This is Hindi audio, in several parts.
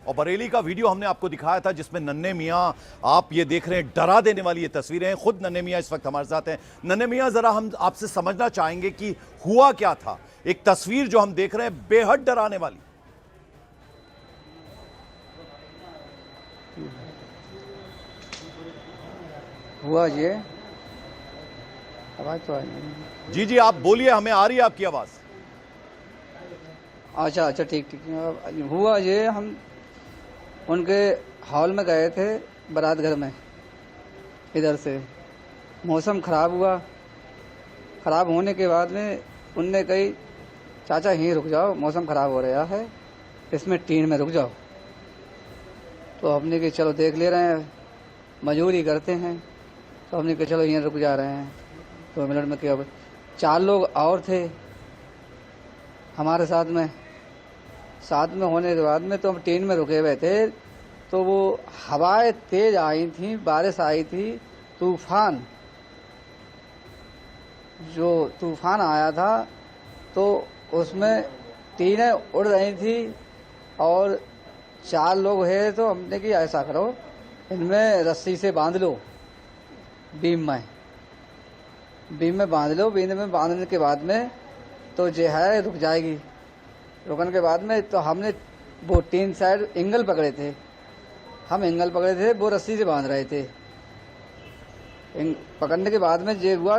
और बरेली का वीडियो हमने आपको दिखाया था जिसमें नन्हे मियां, आप ये देख रहे हैं, डरा देने वाली ये तस्वीरें हैं। खुद नन्हे मियां इस वक्त हमारे साथ हैं। नन्हे मियां, जरा हम आपसे समझना चाहेंगे कि हुआ क्या था। एक तस्वीर जो हम देख रहे हैं बेहद डराने वाली। हुआ ये आवाज तो आई नहीं। जी जी, आप बोलिए, हमें आ रही है आपकी आवाज। अच्छा अच्छा, ठीक ठीक। हुआ ये, हम उनके हॉल में गए थे बारात घर में। इधर से मौसम ख़राब हुआ। ख़राब होने के बाद में उनने कही चाचा यहीं रुक जाओ, मौसम ख़राब हो रहा है, इसमें टीन में रुक जाओ। तो हमने कि चलो देख ले रहे हैं, मजदूरी करते हैं। तो हमने कहा चलो यहीं रुक जा रहे हैं। 2 मिनट में क्या, 4 लोग और थे हमारे साथ में होने के बाद में तो हम टीन में रुके हुए थे। तो वो हवाएं तेज आई थी, बारिश आई थी, तूफान, जो तूफान आया था तो उसमें टीनें उड़ रही थी। और 4 लोग हैं तो हमने कि ऐसा करो, इनमें रस्सी से बांध लो, बीम में बांध लो। बीम में बांधने के बाद में तो जो है रुक जाएगी। रुकने के बाद में तो हमने वो 3 साइड एंगल पकड़े थे, हम एंगल पकड़े थे, वो रस्सी से बांध रहे थे। पकड़ने के बाद में ये हुआ,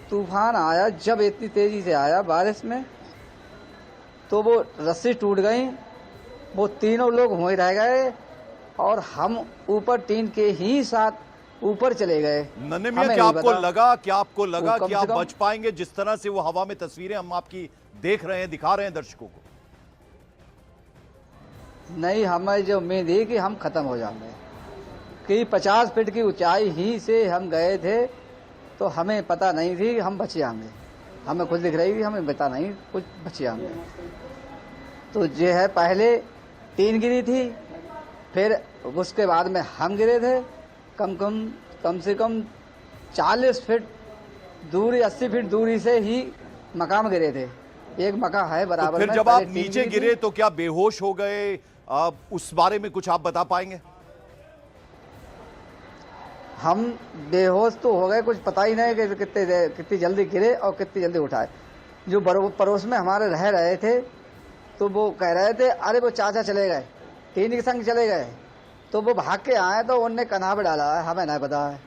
तूफान आया जब इतनी तेजी से आया बारिश में, तो वो रस्सी टूट गई। वो तीनों लोग वहीं रह गए और हम ऊपर टीन के ही साथ ऊपर चले गए। नन्हे मियां, क्या आपको लगा कि आप बच पाएंगे? जिस तरह से वो हवा में तस्वीरें हम आपकी देख रहे हैं, दिखा रहे हैं दर्शकों को। नहीं, हमें जो उम्मीद है कि हम खत्म हो जाएंगे, कि 50 फीट की ऊंचाई ही से हम गए थे, तो हमें पता नहीं थी हम बच जाएंगे। हमें खुद दिख रही थी, हमें पता नहीं कुछ बच जाएंगे। तो ये है, पहले टीन गिरी थी, फिर उसके बाद में हम गिरे थे। कम से कम 40 फीट दूरी, 80 फीट दूरी से ही मकान गिरे थे। एक मकान है बराबर। तो फिर जब आप नीचे गिरे तो क्या बेहोश हो गए? उस बारे में कुछ आप बता पाएंगे? हम बेहोश तो हो गए, कुछ पता ही नहीं कि कितनी जल्दी गिरे और कितनी जल्दी उठाए। जो पड़ोस में हमारे रह रहे थे तो वो कह रहे थे अरे वो चाचा चले गए, टीन के संग चले गए। तो वो भाग के आए तो उनने कनाब डाला है, हमें नहीं पता है।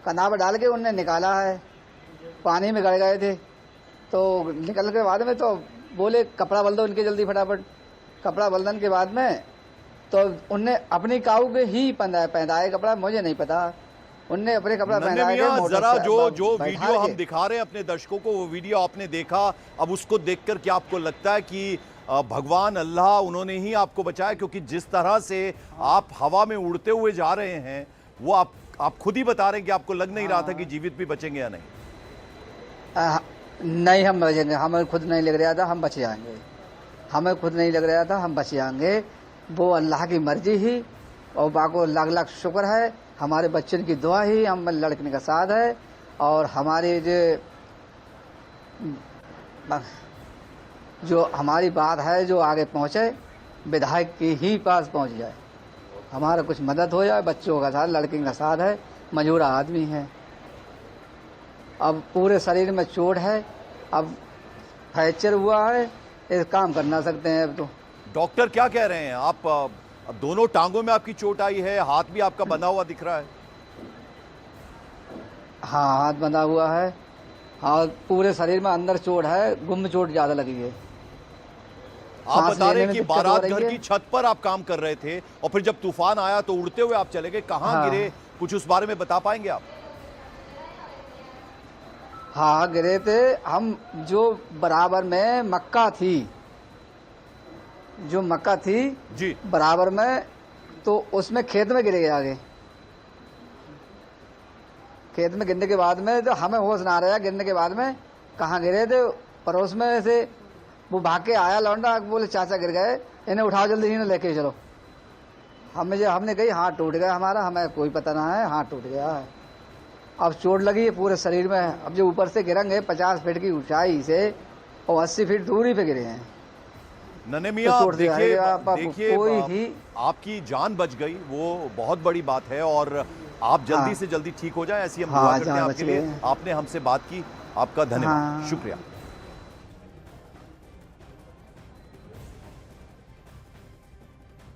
कनाब डाल के उनने निकाला है, पानी में गड़ गए थे। तो निकल के बाद में तो बोले कपड़ा बल दो इनके जल्दी फटाफट। कपड़ा बलने के बाद में तो उनने अपनी काऊ के ही पहनाए कपड़ा, मुझे नहीं पता, उनने अपने कपड़ा पहनाए। जरा जो वीडियो हम दिखा रहे हैं अपने दर्शकों को, वो वीडियो आपने देखा, अब उसको देखकर क्या आपको लगता है कि भगवान अल्लाह उन्होंने ही आपको बचाया? क्योंकि जिस तरह से आप हवा में उड़ते हुए जा रहे हैं, वो आप खुद ही बता रहे हैं कि आपको लग नहीं रहा था कि जीवित भी बचेंगे या नहीं। नहीं, हम बचेंगे, हमें खुद नहीं लग रहा था हम बच जाएंगे। हमें खुद नहीं लग रहा था हम बच जाएंगे। वो अल्लाह की मर्जी ही, और बाको लाख लाख शुक्र है, हमारे बच्चों की दुआ ही हम लड़कने का साथ है। और हमारे जो हमारी बात है जो आगे पहुँचे, विधायक के ही पास पहुँच जाए, हमारा कुछ मदद हो जाए। बच्चों का साथ, लड़के का साथ है, मजूरा आदमी है। अब पूरे शरीर में चोट है, अब फ्रैक्चर हुआ है, इस काम कर ना सकते हैं अब तो। डॉक्टर क्या कह रहे हैं? आप अब दोनों टांगों में आपकी चोट आई है, हाथ भी आपका बंधा हुआ दिख रहा है। हाँ, हाथ बंधा हुआ है, हाँ, पूरे शरीर में अंदर चोट है, गुम चोट ज्यादा लगी है। आप बता रहे हैं कि बारात घर की छत पर आप काम कर रहे थे और फिर जब तूफान आया तो उड़ते हुए आप चले गए, कहाँ गिरे? कुछ उस बारे में बता पाएंगे आप? हाँ, गिरे थे हम, जो बराबर में मक्का थी, जो मक्का थी जी बराबर में, तो उसमें खेत में गिरे गए। आगे खेत में गिरने के बाद में तो हमें होश ना रहा। गिरने के बाद में कहाँ गिरे थे, पड़ोस में से वो भाग के आया लौंडा, बोले चाचा गिर गए, इन्हें उठाओ जल्दी, इन्हें लेके चलो। हमने कही हाथ टूट गया हमारा, हमें कोई पता ना है, हाथ टूट गया है। अब चोट लगी है पूरे शरीर में। अब जो ऊपर से गिरेंगे 50 फीट की ऊंचाई से और 80 फीट दूरी पे गिरे हैं। नन्हे तो मियां छोड़ दिया है देखिए कि आप देखिए कोई ही आपकी जान बच गई, वो बहुत बड़ी बात है और आप जल्दी हाँ से जल्दी ठीक हो जाए, ऐसी हम हाँ दुआ करते हैं जान आपके बच लिए। गए आपने हमसे बात की, आपका धन्यवाद, हाँ शुक्रिया।